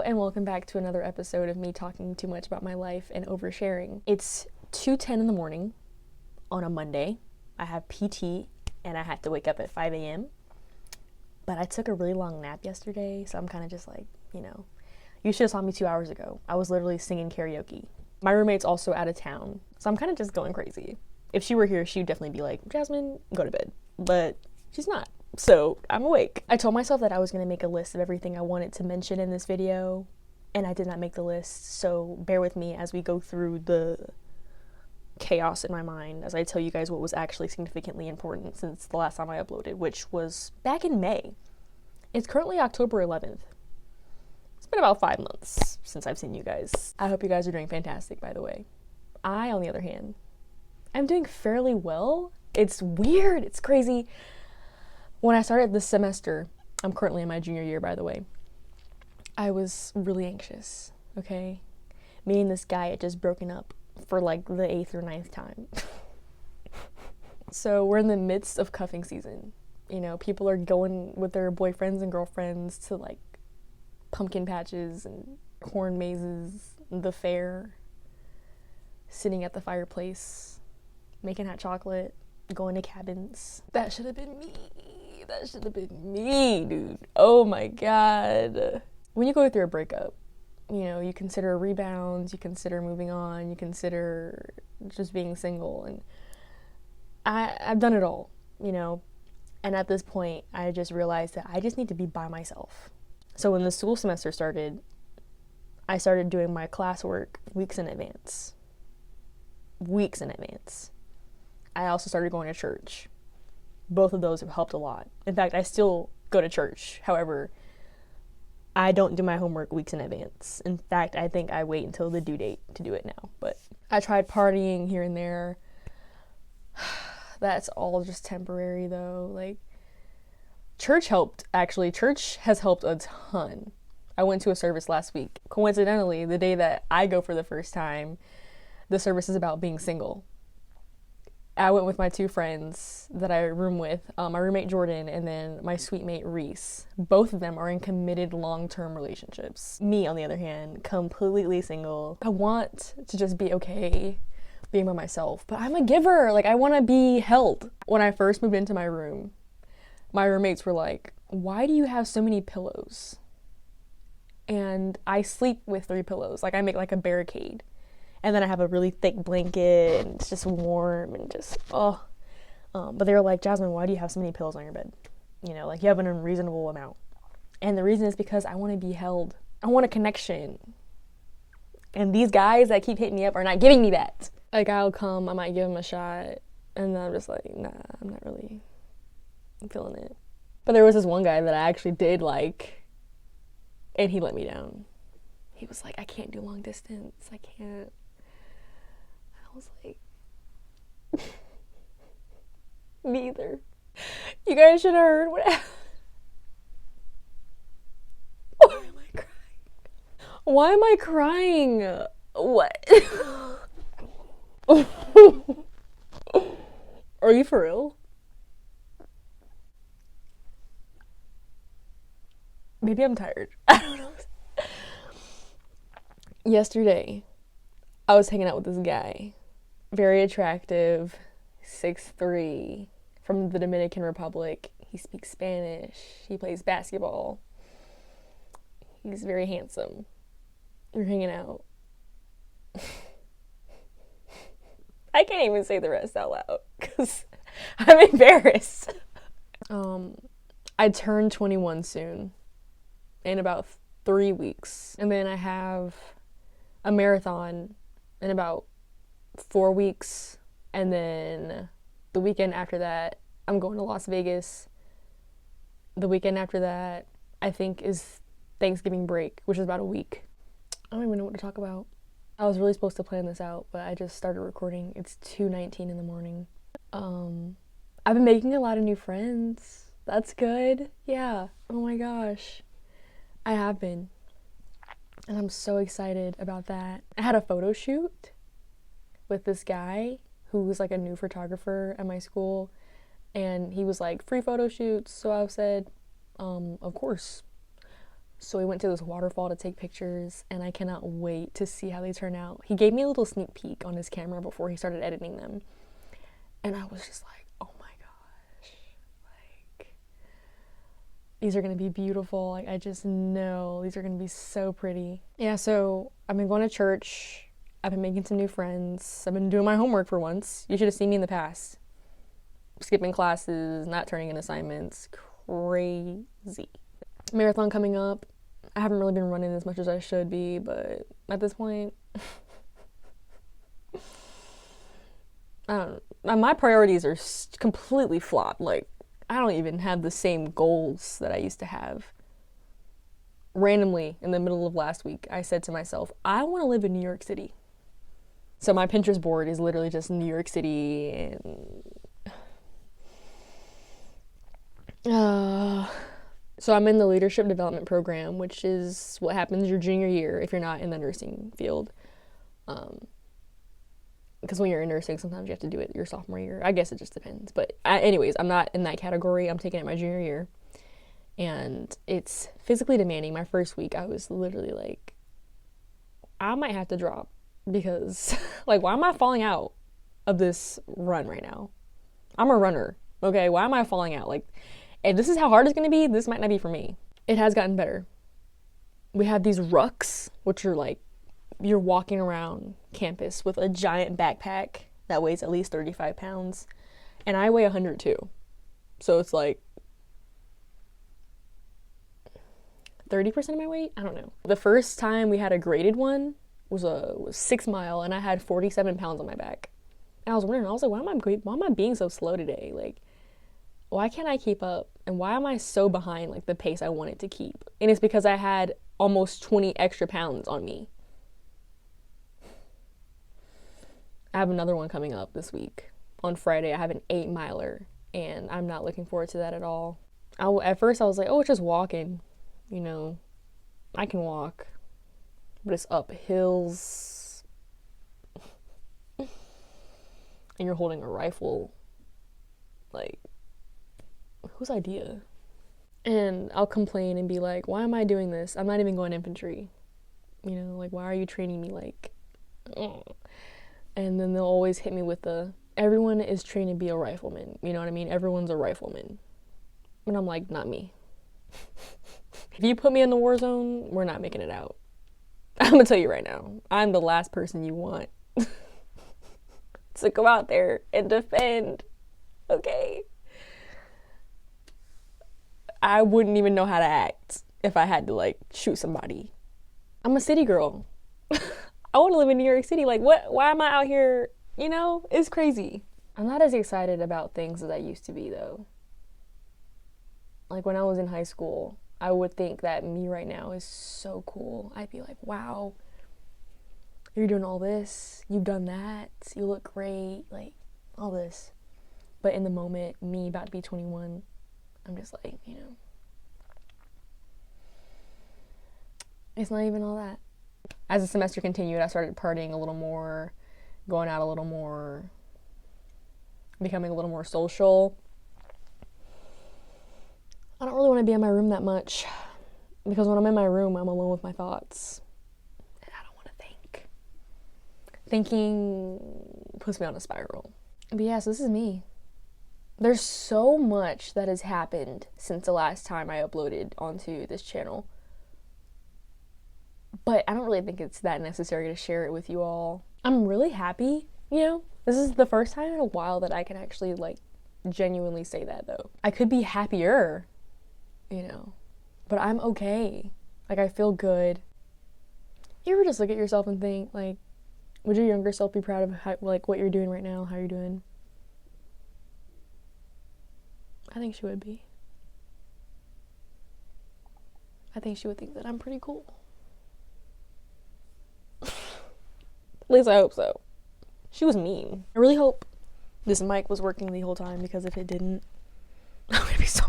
and welcome back to another episode of me talking too much about my life and oversharing. It's 2:10 in the morning on a Monday. I have PT and I had to wake up at 5 a.m. But I took a really long nap yesterday, so I'm kind of just like, you should have saw me 2 hours ago. I was literally singing karaoke. My roommate's also out of town, so I'm kind of just going crazy. If she were here, she'd definitely be like, Jasmine, go to bed. But she's not. So I'm awake. I told myself that I was going to make a list of everything I wanted to mention in this video, and I did not make the list, so bear with me as we go through the chaos in my mind as I tell you guys what was actually significantly important since the last time I uploaded, which was back in May. It's currently October 11th. It's been about 5 months since I've seen you guys. I hope you guys are doing fantastic, by the way. I, on the other hand, I'm doing fairly well. It's weird. It's crazy. When I started this semester, I'm currently in my junior year, by the way, I was really anxious, okay? Me and this guy had just broken up for like the 8th or 9th time. So we're in the midst of cuffing season. People are going with their boyfriends and girlfriends to like pumpkin patches and corn mazes, the fair, sitting at the fireplace, making hot chocolate, going to cabins. That should have been me. That should have been me, dude. Oh my God. When you go through a breakup, you consider rebounds, you consider moving on, you consider just being single, and I've done it all, and at this point, I just realized that I just need to be by myself. So when the school semester started, I started doing my classwork weeks in advance. Weeks in advance. I also started going to church. Both of those have helped a lot. In fact, I still go to church. However, I don't do my homework weeks in advance. In fact, I think I wait until the due date to do it now. But I tried partying here and there. That's all just temporary though. Like, church helped, actually. Church has helped a ton. I went to a service last week. Coincidentally, the day that I go for the first time, the service is about being single. I went with my two friends that I room with, my roommate Jordan and then my sweet mate Reese. Both of them are in committed long-term relationships. Me, on the other hand, completely single. I want to just be okay being by myself, but I'm a giver. Like, I want to be held. When I first moved into my room, my roommates were like, why do you have so many pillows? And I sleep with 3 pillows. Like, I make like a barricade. And then I have a really thick blanket, and it's just warm, and just, but they were like, Jasmine, why do you have so many pillows on your bed? Like, you have an unreasonable amount. And the reason is because I want to be held. I want a connection. And these guys that keep hitting me up are not giving me that. Like, I'll come, I might give them a shot, and then I'm just like, nah, I'm not really feeling it. But there was this one guy that I actually did like, and he let me down. He was like, I can't do long distance. I can't. I was like, me either. You guys should have heard what happened. Why am I crying? Why am I crying? What? Are you for real? Maybe I'm tired. I don't know. Yesterday, I was hanging out with this guy. Very attractive, 6'3", from the Dominican Republic. He speaks Spanish. He plays basketball. He's very handsome. We're hanging out. I can't even say the rest out loud because I'm embarrassed. I turn 21 soon, in about 3 weeks. And then I have a marathon in about 4 weeks, and then the weekend after that I'm going to Las Vegas. The weekend after that I think is Thanksgiving break, which is about a week. I don't even know what to talk about. I was really supposed to plan this out, but I just started recording. It's 2:19 in the morning. I've been making a lot of new friends. That's good. Yeah. Oh my gosh, I have been. And I'm so excited about that. I had a photo shoot with this guy who was like a new photographer at my school, and he was like, free photo shoots. So I said, of course. So we went to this waterfall to take pictures, and I cannot wait to see how they turn out. He gave me a little sneak peek on his camera before he started editing them. And I was just like, oh my gosh, like, these are gonna be beautiful. Like, I just know these are gonna be so pretty. Yeah, so I've been going to church. I've been making some new friends. I've been doing my homework for once. You should have seen me in the past. Skipping classes, not turning in assignments. Crazy. Marathon coming up. I haven't really been running as much as I should be, but at this point, I don't know. My priorities are completely flopped. Like, I don't even have the same goals that I used to have. Randomly, in the middle of last week, I said to myself, I want to live in New York City. So my Pinterest board is literally just New York City and so I'm in the leadership development program, which is what happens your junior year if you're not in the nursing field. Because when you're in nursing, sometimes you have to do it your sophomore year. I guess it just depends. But anyways, I'm not in that category. I'm taking it my junior year. And it's physically demanding. My first week, I was literally like, I might have to drop. Because, like, why am I falling out of this run right now? I'm a runner, okay? Why am I falling out? Like, if this is how hard it's going to be, this might not be for me. It has gotten better. We have these rucks, which are like, you're walking around campus with a giant backpack that weighs at least 35 pounds. And I weigh 102. So it's like 30% of my weight? I don't know. The first time we had a graded one was 6 mile, and I had 47 pounds on my back. And I was wondering, I was like, why am I being so slow today? Like, why can't I keep up? And why am I so behind, like, the pace I wanted to keep? And it's because I had almost 20 extra pounds on me. I have another one coming up this week. On Friday, I have an 8 miler, and I'm not looking forward to that at all. At first, I was like, oh, it's just walking. You know, I can walk. But it's up hills. And you're holding a rifle. Like, whose idea? And I'll complain and be like, why am I doing this? I'm not even going infantry. You know, like, why are you training me like, And then they'll always hit me with everyone is trained to be a rifleman. You know what I mean? Everyone's a rifleman. And I'm like, not me. If you put me in the war zone, we're not making it out. I'm gonna tell you right now, I'm the last person you want to go out there and defend, okay? I wouldn't even know how to act if I had to, like, shoot somebody. I'm a city girl. I want to live in New York City. Like, why am I out here? You know, it's crazy. I'm not as excited about things as I used to be, though. Like, when I was in high school, I would think that me right now is so cool. I'd be like, wow, you're doing all this, you've done that, you look great, like, all this. But in the moment, me about to be 21, I'm just like, you know, it's not even all that. As the semester continued, I started partying a little more, going out a little more, becoming a little more social. I don't really want to be in my room that much, because when I'm in my room, I'm alone with my thoughts, and I don't want to think. Thinking puts me on a spiral. But yeah, so this is me. There's so much that has happened since the last time I uploaded onto this channel, but I don't really think it's that necessary to share it with you all. I'm really happy, you know? This is the first time in a while that I can actually, like, genuinely say that, though. I could be happier, you know, but I'm okay. Like, I feel good. You ever just look at yourself and think, like, would your younger self be proud of how, like, what you're doing right now, how you're doing? I think she would be. I think she would think that I'm pretty cool. At least I hope so. She was mean. I really hope this mic was working the whole time, because if it didn't, I'm gonna be so